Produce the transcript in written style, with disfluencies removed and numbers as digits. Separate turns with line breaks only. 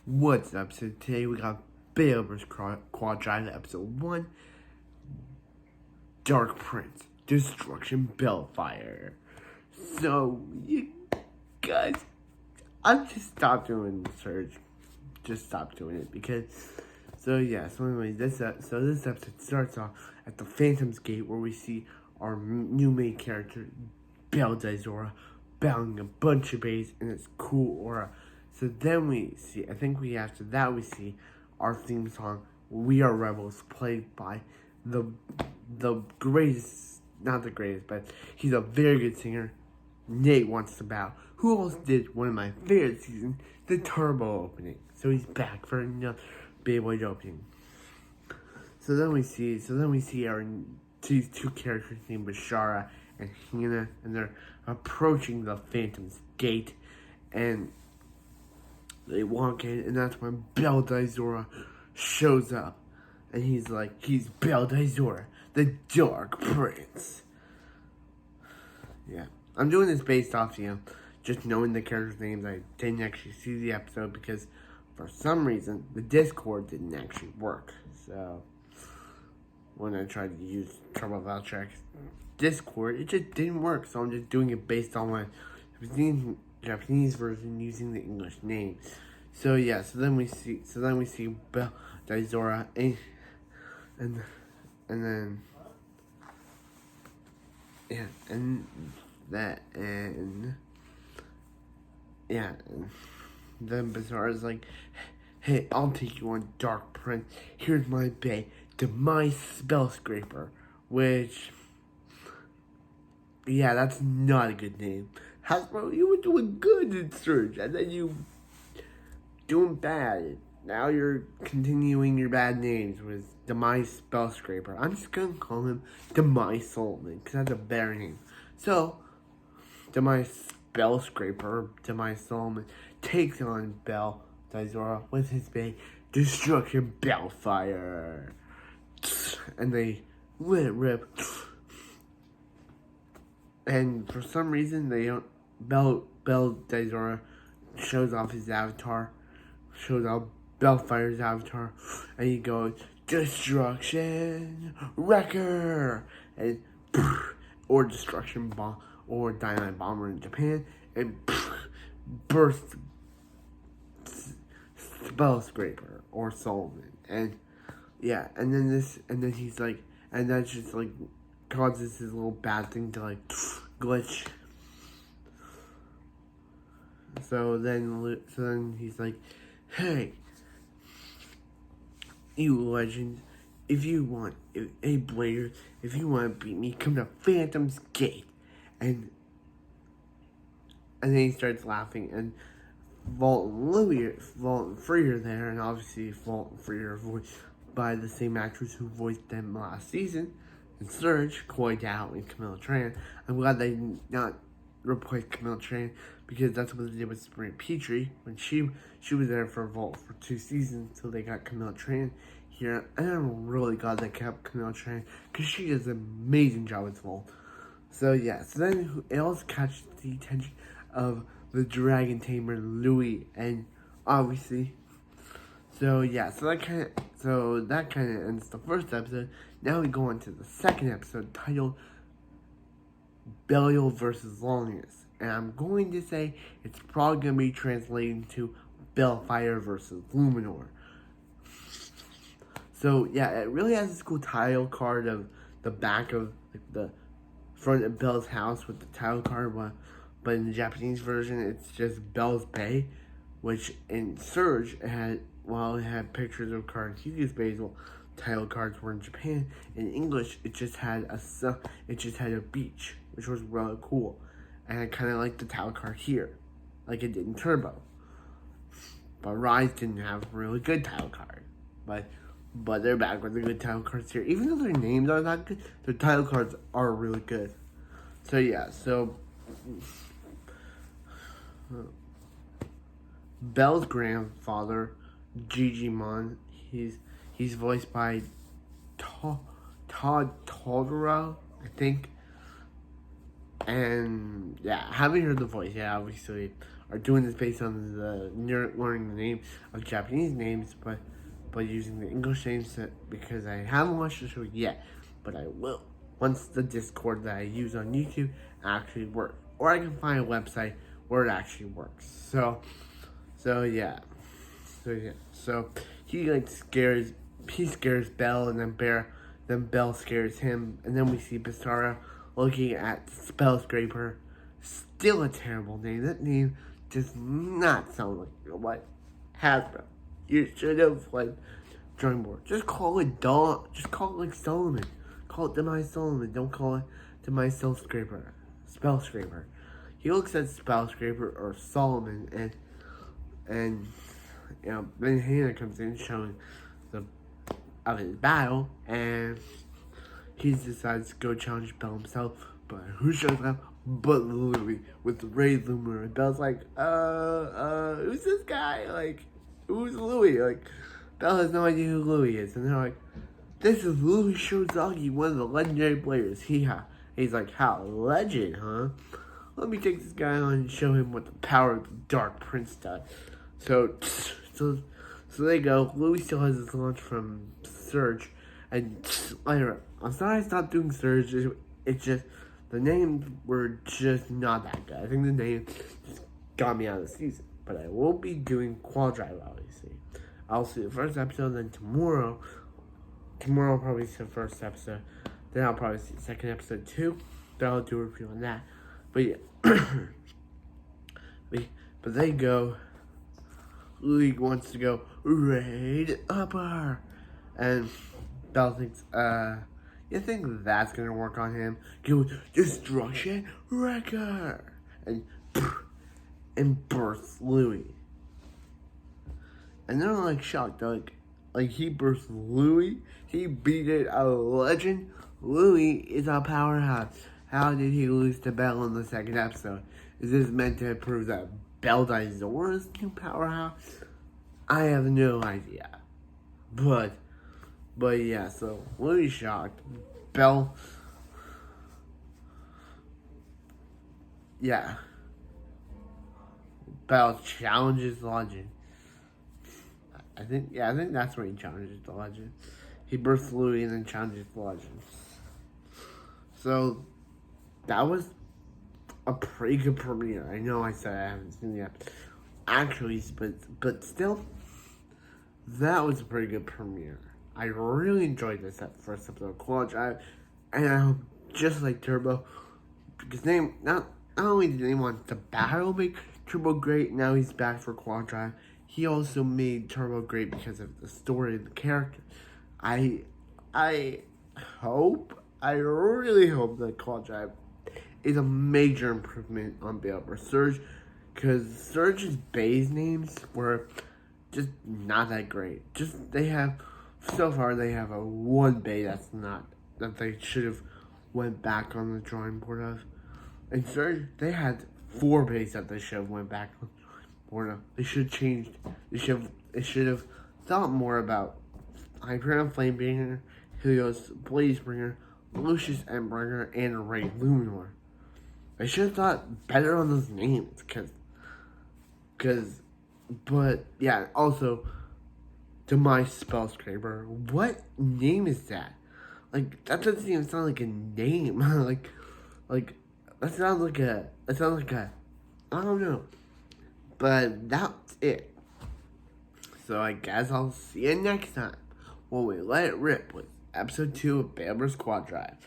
What's up? So today we got Beyblade Burst Quaddrive episode 1, Dark Prince, Destruction Belfrye. So, you guys, I've just stopped doing the search. Just stopped doing it because, so anyway, this episode starts off at the Phantom's Gate where we see our new main character, Daizora, battling a bunch of bays in its cool aura. So then we see, after that we see our theme song, We Are Rebels, played by the greatest, not the greatest, but he's a very good singer, Nate Wants to Bow, who also did one of my favorite seasons, the Turbo opening. So he's back for another Beyblade opening. So then we see our these two characters named Bashara and Hannah, and they're approaching the Phantom's Gate, and they walk in, and that's when Daizora shows up. And he's Daizora, the Dark Prince. Yeah. I'm doing this based off, just knowing the characters' names. I didn't actually see the episode because, for some reason, the Discord didn't actually work. So, when I tried to use Turbo Valtrek's Discord, it just didn't work. So I'm just doing it based on my Japanese version using the English name. So yeah, so then we see Daizora and then then Bizarre's like, hey, I'll take you on, Dark Prince. Here's my bay, Demise Spell Scraper, which, yeah, that's not a good name. Hasbro, you were doing good in Surge, and then you doing bad. Now you're continuing your bad names with Demise Spell Scraper. I'm just gonna call him Demise Solomon, because that's a better name. So, Demise Spell Scraper, Demise Solomon, takes on Daizora with his big Destruction Belfrye. And they let it rip. And for some reason, they don't. Daizora shows off his avatar, shows off Belfry's avatar, and he goes, Destruction Wrecker! And, or Destruction Bomb, or Dynamite Bomber in Japan, and Burst Spell Scraper, or Solomon. And, yeah, and then he's like, and that just, like, causes his little bad thing to, like, glitch. So then he's like, hey, you legends, if you want to beat me, come to Phantom's Gate. And then he starts laughing, and Vault and Free are there, and obviously Vault and Free are voiced by the same actors who voiced them last season in Surge, Koi Dao and Camilla Tran. I'm glad they did not replace Camilla Tran, because that's what they did with Sabrina Petrie when she was there for Vault for 2 seasons till they got Camilla Tran here. And I'm really glad they kept Camilla Tran, because she does an amazing job with Vault. So yeah, so then it also catches the attention of the Dragon Tamer Louis, and obviously, so yeah, so that kind of ends the first episode. Now we go on to the second episode, titled Belial vs. Longinus, and I'm going to say it's probably going to be translating to Belfrye vs. Luminor. So yeah, it really has this cool title card of the back of the front of Belle's house with the title card, but in the Japanese version it's just Belle's Bay, which in Surge it had pictures of Hugo's Basil. Title cards were in Japan. In English, it just had a beach, which was really cool, and I kind of like the title card here, like it did in Turbo. But Rise didn't have a really good title card, but they're back with the good title cards here. Even though their names are not good, their title cards are really good. So yeah, Belle's grandfather, Gigimon, he's voiced by Todd Todoro, I think. And yeah, I haven't heard the voice. Yeah, obviously are doing this based on learning the name of Japanese names, but using the English names because I haven't watched the show yet, but I will once the Discord that I use on YouTube actually works, or I can find a website where it actually works. So he scares Belle, and then Belle scares him, and then we see Basara looking at Spell Scraper. Still a terrible name. That name does not sound like what Hasbro. You should have drawing board. Just call it Dawn. Just call it Solomon. Call it Demise Solomon. Don't call it Demise Spell Scraper. He looks at Spell Scraper or Solomon, and then Hannah comes in showing of his battle, and he decides to go challenge Belle himself. But who shows up but Louie with the Ray Loomer? And Belle's like, who's this guy? Who's Louie? Belle has no idea who Louie is. And they're like, this is Louie Shozagi, one of the legendary players. He's like, how? Legend, huh? Let me take this guy on and show him what the power of the Dark Prince does. So they go. Louie still has his launch from Surge. And I'm sorry I stopped doing Surge. It's just, the names were just not that good. I think the name just got me out of the season. But I will be doing Quaddrive, obviously. I'll see the first episode, then tomorrow I'll probably see the first episode. Then I'll probably see the second episode too. Then I'll do a review on that. But yeah. but they go. Louie wants to go raid upper. And Belle thinks, you think that's gonna work on him? Go Destruction Wrecker! And bursts Louie. And they're shocked. They're like he burst Louie? He beat it out of Legend? Louie is a powerhouse. How did he lose to Belle in the second episode? Is this meant to prove that Belle Daizora is new powerhouse? I have no idea. But yeah, so Louie's shocked. Belle, yeah. Belle challenges Legend. I think that's where he challenges the Legend. He bursts Louie and then challenges the Legend. So that was a pretty good premiere. I know I said I haven't seen the episode. Actually, but still, that was a pretty good premiere. I really enjoyed this first episode of Quaddrive, and I hope, just like Turbo, because not only did they want the battle make Turbo great, now he's back for Quaddrive. He also made Turbo great because of the story and the character. I really hope that Quaddrive is a major improvement on Beyblade Burst Surge, because Surge's base names were just not that great. So far they have a one bay that they should have went back on the drawing board of. And Surge, they had 4 bays that they should have went back on the drawing board of. They should have changed. They should have thought more about Hyperion Flamebringer, Helios Blazebringer, Lucius Endbringer, and Ray Luminor. They should have thought better on those names, but yeah, also, Demise Spell Scraper. What name is that? That doesn't even sound like a name. that sounds like a, I don't know. But that's it. So I guess I'll see you next time when we let it rip with episode 2 of Beyblade Burst Quaddrive.